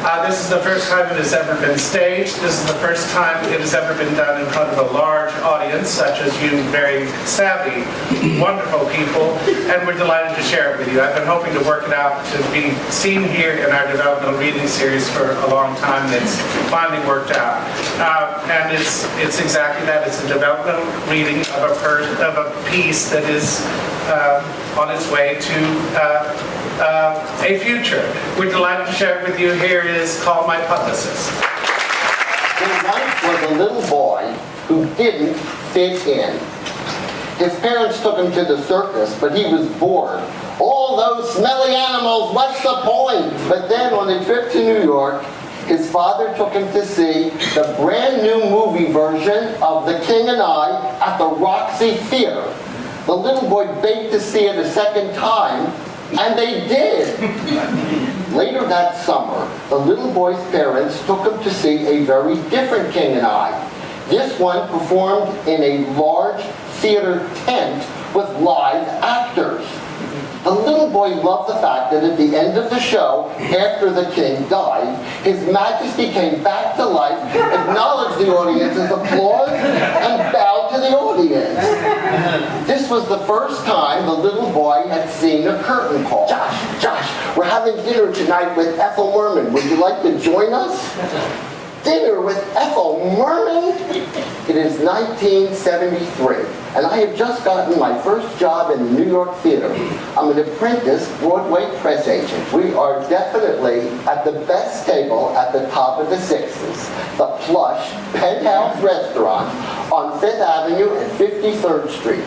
This is the first time it has ever been staged. This is the first time it has ever been done in front of a large audience, such as you very savvy, wonderful people, and we're delighted to share it with you. I've been hoping to work it out to be seen here in our Developmental Reading Series for a long time, and it's finally worked out. And it's exactly that. It's a developmental reading of a piece that is on its way to a future. We're delighted to share it with you. Here is Call My Publicist. His life was a little boy who didn't fit in. His parents took him to the circus, but he was bored. All those smelly animals, what's the point? But then on a trip to New York, his father took him to see the brand new movie version of The King and I at the Roxy Theater. The little boy begged to see it a second time, and they did. Later that summer, the little boy's parents took him to see a very different King and I. This one performed in a large theater tent with live actors. The little boy loved the fact that at the end of the show, after the king died, His Majesty came back to life, acknowledged the audience's applause, and bowed to the audience. This was the first time the little boy had seen a curtain call. Josh, we're having dinner tonight with Ethel Merman. Would you like to join us? Dinner with Ethel Merman? It is 1973, and I have just gotten my first job in the New York theater. I'm an apprentice Broadway Press Agent. We are definitely at the best table at the top of the Sixes, the plush penthouse restaurant on 5th Avenue and 53rd Street.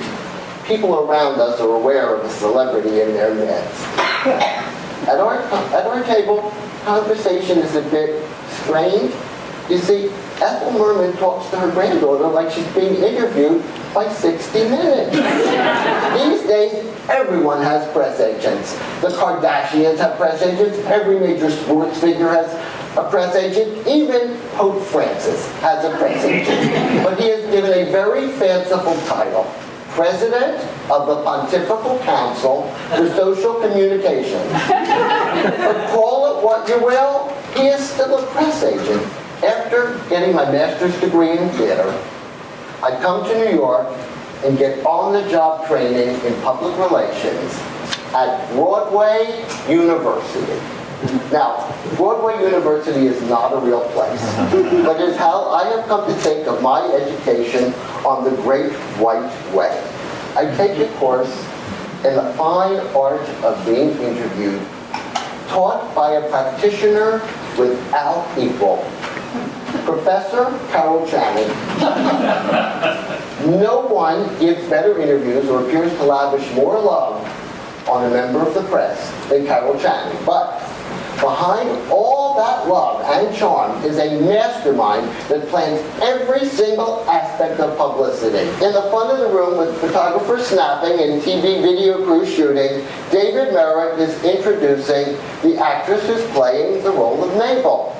People around us are aware of the celebrity in their midst. At our table, conversation is a bit strained. You see, Ethel Merman talks to her granddaughter like she's being interviewed by 60 Minutes. These days, everyone has press agents. The Kardashians have press agents. Every major sports figure has a press agent. Even Pope Francis has a press agent. But he is given a very fanciful title. President of the Pontifical Council for Social Communications. But call it what you will, he is still a press agent. After getting my master's degree in theater, I come to New York and get on-the-job training in public relations at Broadway University. Now, Broadway University is not a real place, but is how I have come to think of my education on the Great White Way. I take a course in the fine art of being interviewed, taught by a practitioner without equal, Professor Carol Channing. No one gives better interviews or appears to lavish more love on a member of the press than Carol Channing. But behind all that love and charm is a mastermind that plans every single aspect of publicity. In the front of the room with photographers snapping and TV video crew shooting, David Merritt is introducing the actress who's playing the role of Mabel.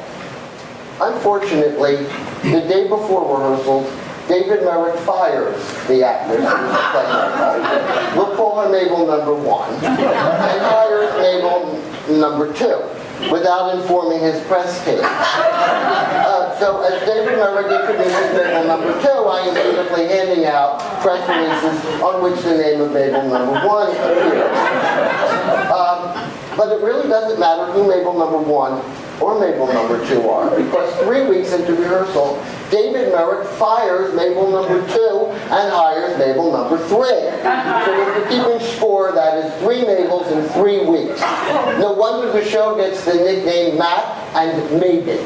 Unfortunately, the day before rehearsals, David Merritt fires the actress who's playing Mabel. We'll call her Mabel number 1, and hires Mabel number 2, without informing his press team. So as David Merritt introduces Mabel number 2, I am beautifully handing out press releases on which the name of Mabel number 1 appears. But it really doesn't matter who Mabel number 1 or Mabel number 2 are, because 3 weeks into rehearsal, David Merritt fires Mabel number 2 and hires Mabel number 3. So if you're keeping score, that is 3 Mabels in 3 weeks. No wonder the show gets the nickname Matt and Maybe.